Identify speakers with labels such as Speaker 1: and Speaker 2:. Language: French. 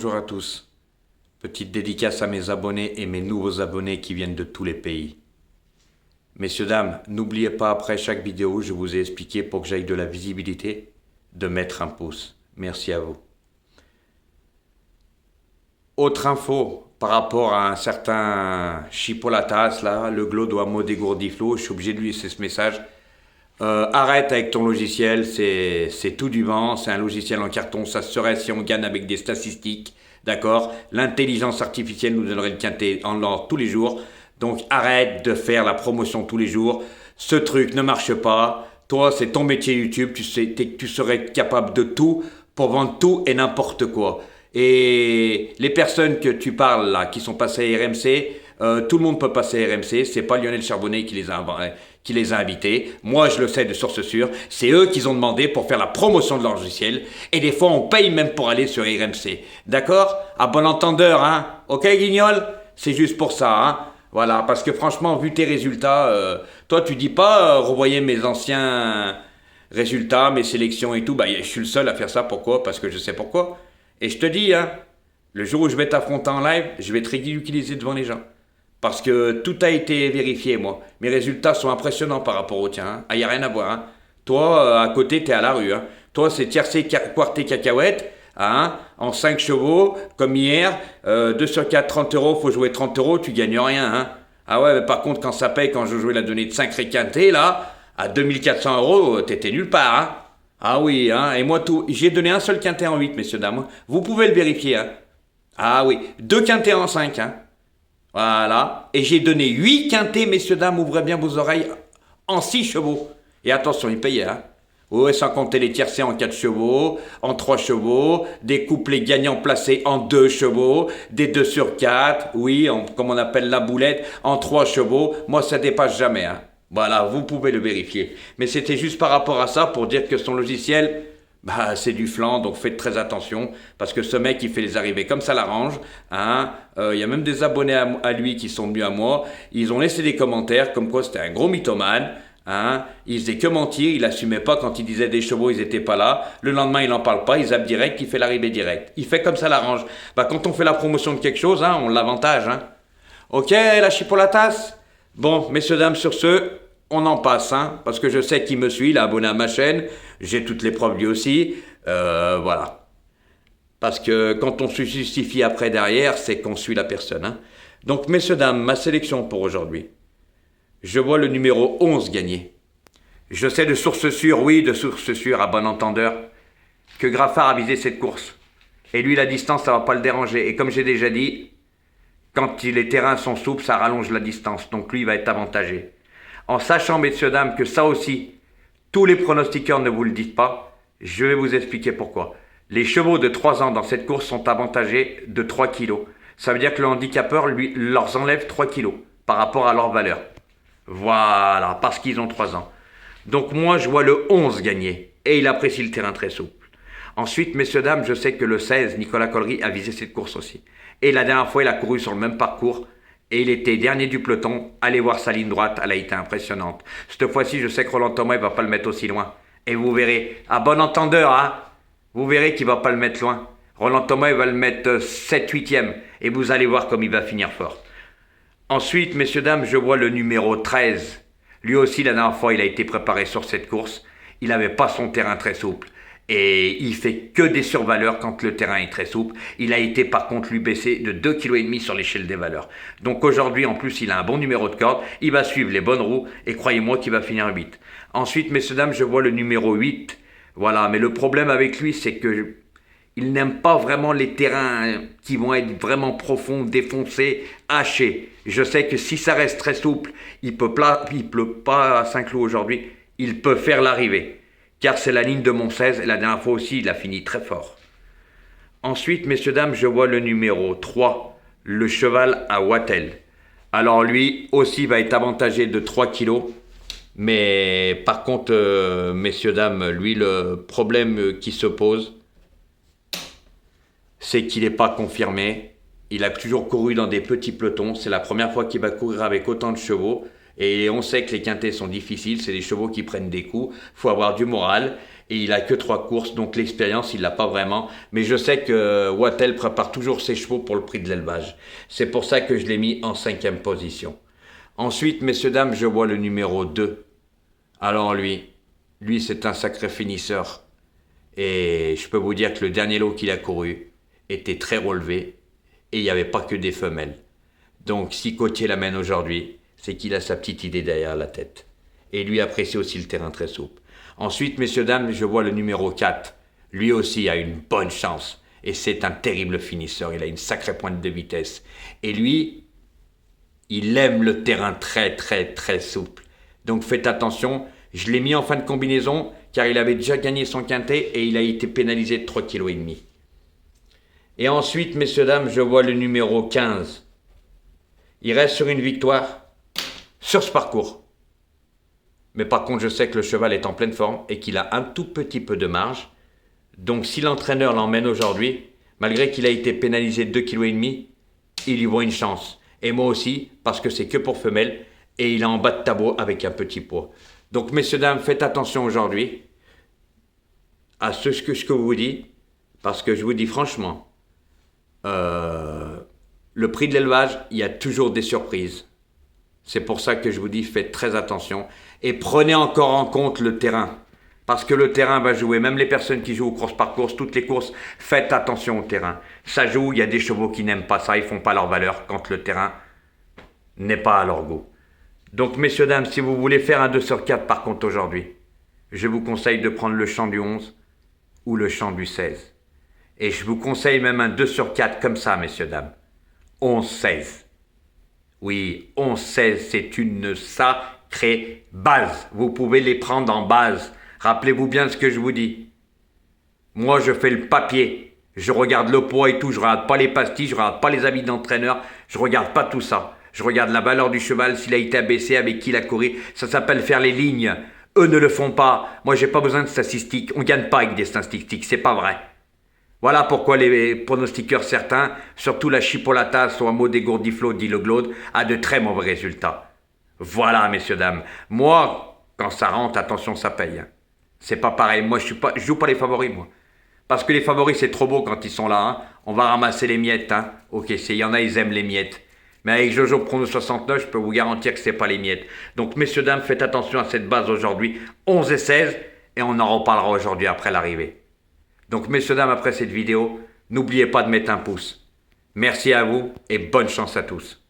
Speaker 1: Bonjour à tous. Petite dédicace à mes abonnés et mes nouveaux abonnés qui viennent de tous les pays. Messieurs, dames, n'oubliez pas après chaque vidéo, je vous ai expliqué pour que j'aille de la visibilité, de mettre un pouce. Merci à vous. Autre info, par rapport à un certain Chipolatas, là, le Glodo Amo Dégourdiflo, je suis obligé de lui laisser ce message. Arrête avec ton logiciel, c'est tout du vent, c'est un logiciel en carton, ça serait si on gagne avec des statistiques, d'accord? L'intelligence artificielle nous donnerait le quintet en l'or tous les jours, donc arrête de faire la promotion tous les jours, ce truc ne marche pas, toi c'est ton métier YouTube, tu serais capable de tout pour vendre tout et n'importe quoi. Et les personnes que tu parles là, qui sont passées à RMC, tout le monde peut passer à RMC, c'est pas Lionel Charbonnet qui les a invités. Moi, je le sais de source sûre, c'est eux qui ont demandé pour faire la promotion de leur logiciel. Et des fois, on paye même pour aller sur RMC. D'accord? À bon entendeur, hein? Ok, Guignol? C'est juste pour ça, hein? Voilà, parce que franchement, vu tes résultats, toi, tu dis pas revoyez mes anciens résultats, mes sélections et tout. Bah, je suis le seul à faire ça. Pourquoi? Parce que je sais pourquoi. Et je te dis, hein, le jour où je vais t'affronter en live, je vais te ridiculiser devant les gens. Parce que tout a été vérifié, moi. Mes résultats sont impressionnants par rapport aux tiens. Hein. Ah, y a rien à voir. Hein. Toi, à côté, t'es à la rue. Hein. Toi, c'est tiercé, quarté, cacahuète. Hein, en 5 chevaux, comme hier. 2 sur 4, 30 euros. Faut jouer 30 euros, tu gagnes rien. Hein. Ah ouais, mais par contre, quand ça paye, quand je jouais la donnée de 5 réquintés, là, à 2400 euros, t'étais nulle part. Hein. Ah oui, hein. Et moi, j'ai donné un seul quintet en 8, messieurs, dames. Vous pouvez le vérifier. Hein. Ah oui, 2 quintets en 5. Hein. Voilà. Et j'ai donné 8 quintets, messieurs, dames, ouvrez bien vos oreilles, en 6 chevaux. Et attention, ils payaient, hein. Oui, sans compter les tiercés en 4 chevaux, en 3 chevaux, des couplets gagnants placés en 2 chevaux, des 2 sur 4, oui, comme on appelle la boulette, en 3 chevaux. Moi, ça dépasse jamais, hein. Voilà, vous pouvez le vérifier. Mais c'était juste par rapport à ça pour dire que son logiciel, bah, c'est du flan, donc faites très attention, parce que ce mec, il fait les arrivées comme ça l'arrange. Hein. Y a même des abonnés à lui qui sont venus à moi. Ils ont laissé des commentaires comme quoi c'était un gros mythomane. Hein. Il faisait que mentir, il assumait pas quand il disait des chevaux, ils étaient pas là. Le lendemain, il n'en parle pas, il zappe direct, il fait l'arrivée direct. Il fait comme ça l'arrange. Bah, quand on fait la promotion de quelque chose, hein, on l'avantage. Hein. Ok, la chipolatas? Bon, messieurs, dames, sur ce, on en passe, hein, parce que je sais qu'il me suit, il est abonné à ma chaîne, j'ai toutes les preuves lui aussi, voilà. Parce que quand on se justifie après derrière, c'est qu'on suit la personne. Hein. Donc, messieurs, dames, ma sélection pour aujourd'hui. Je vois le numéro 11 gagner. Je sais de source sûre, oui, de source sûre, à bon entendeur, que Graffard a visé cette course. Et lui, la distance, ça va pas le déranger. Et comme j'ai déjà dit, quand les terrains sont souples, ça rallonge la distance. Donc lui, il va être avantagé. En sachant, messieurs, dames, que ça aussi, tous les pronostiqueurs ne vous le disent pas, je vais vous expliquer pourquoi. Les chevaux de 3 ans dans cette course sont avantagés de 3 kilos. Ça veut dire que le handicapeur lui leur enlève 3 kilos par rapport à leur valeur. Voilà, parce qu'ils ont 3 ans. Donc moi, je vois le 11 gagner. Et il apprécie le terrain très souple. Ensuite, messieurs, dames, je sais que le 16, Nicolas Collery, a visé cette course aussi. Et la dernière fois, il a couru sur le même parcours. Et il était dernier du peloton. Allez voir sa ligne droite, elle a été impressionnante. Cette fois-ci, je sais que Roland Thomas, il va pas le mettre aussi loin. Et vous verrez, à bon entendeur, hein, vous verrez qu'il va pas le mettre loin. Roland Thomas, il va le mettre 7-8e. Et vous allez voir comme il va finir fort. Ensuite, messieurs, dames, je vois le numéro 13. Lui aussi, la dernière fois, il a été préparé sur cette course. Il n'avait pas son terrain très souple. Et il fait que des survaleurs quand le terrain est très souple. Il a été par contre lui baissé de 2,5 kg sur l'échelle des valeurs. Donc aujourd'hui, en plus, il a un bon numéro de corde. Il va suivre les bonnes roues et croyez-moi qu'il va finir 8. Ensuite, messieurs, dames, je vois le numéro 8. Voilà, mais le problème avec lui, c'est que il n'aime pas vraiment les terrains qui vont être vraiment profonds, défoncés, hachés. Je sais que si ça reste très souple, il pleut pas à Saint-Cloud aujourd'hui, il peut faire l'arrivée. Car c'est la ligne de mon 16 et la dernière fois aussi, il a fini très fort. Ensuite, messieurs, dames, je vois le numéro 3, le cheval à Wattel. Alors lui aussi va être avantagé de 3 kilos. Mais par contre, messieurs, dames, lui, le problème qui se pose, c'est qu'il n'est pas confirmé. Il a toujours couru dans des petits pelotons. C'est la première fois qu'il va courir avec autant de chevaux. Et on sait que les quintets sont difficiles. C'est des chevaux qui prennent des coups. Il faut avoir du moral. et il a que 3 courses, donc l'expérience, il l'a pas vraiment. Mais je sais que Wattel prépare toujours ses chevaux pour le prix de l'élevage. C'est pour ça que je l'ai mis en 5e position. Ensuite, messieurs, dames, je vois le numéro 2. Alors lui c'est un sacré finisseur. Et je peux vous dire que le dernier lot qu'il a couru était très relevé et il n'y avait pas que des femelles. Donc si Cotier l'amène aujourd'hui, c'est qu'il a sa petite idée derrière la tête. Et lui apprécie aussi le terrain très souple. Ensuite, messieurs, dames, je vois le numéro 4. Lui aussi a une bonne chance. Et c'est un terrible finisseur. Il a une sacrée pointe de vitesse. Et lui, il aime le terrain très très très souple. Donc faites attention. Je l'ai mis en fin de combinaison car il avait déjà gagné son quintet et il a été pénalisé de 3,5 kg. Et ensuite, messieurs, dames, je vois le numéro 15. Il reste sur une victoire sur ce parcours. Mais par contre, je sais que le cheval est en pleine forme et qu'il a un tout petit peu de marge. Donc si l'entraîneur l'emmène aujourd'hui, malgré qu'il a été pénalisé de 2,5 kg, il y voit une chance. Et moi aussi, parce que c'est que pour femelle et il est en bas de tableau avec un petit poids. Donc messieurs, dames, faites attention aujourd'hui à ce que je vous dis, parce que je vous dis franchement, le prix de l'élevage, il y a toujours des surprises. C'est pour ça que je vous dis, faites très attention et prenez encore en compte le terrain. Parce que le terrain va jouer, même les personnes qui jouent aux courses par course, toutes les courses, faites attention au terrain. Ça joue, il y a des chevaux qui n'aiment pas ça, ils font pas leur valeur quand le terrain n'est pas à leur goût. Donc messieurs, dames, si vous voulez faire un 2 sur 4 par contre aujourd'hui, je vous conseille de prendre le champ du 11 ou le champ du 16. Et je vous conseille même un 2 sur 4 comme ça, messieurs, dames. 11-16. Oui, 11-16, c'est une sacrée base. Vous pouvez les prendre en base. Rappelez-vous bien ce que je vous dis. Moi, je fais le papier. Je regarde le poids et tout. Je regarde pas les pastilles, je regarde pas les avis d'entraîneur. Je regarde pas tout ça. Je regarde la valeur du cheval, s'il a été abaissé, avec qui il a couru. Ça s'appelle faire les lignes. Eux ne le font pas. Moi, j'ai pas besoin de statistiques. On gagne pas avec des statistiques, c'est pas vrai. Voilà pourquoi les pronostiqueurs certains, surtout la Chipolata, soit mot dégourdiflot, dit le Glaude, a de très mauvais résultats. Voilà, messieurs, dames. Moi, quand ça rentre, attention, ça paye. C'est pas pareil. Moi, je joue pas les favoris, moi. Parce que les favoris, c'est trop beau quand ils sont là. Hein. On va ramasser les miettes. Hein. Ok, il y en a, ils aiment les miettes. Mais avec Jojo Prono 69, je peux vous garantir que c'est pas les miettes. Donc, messieurs, dames, faites attention à cette base aujourd'hui. 11 et 16, et on en reparlera aujourd'hui après l'arrivée. Donc, messieurs, dames, après cette vidéo, n'oubliez pas de mettre un pouce. Merci à vous et bonne chance à tous.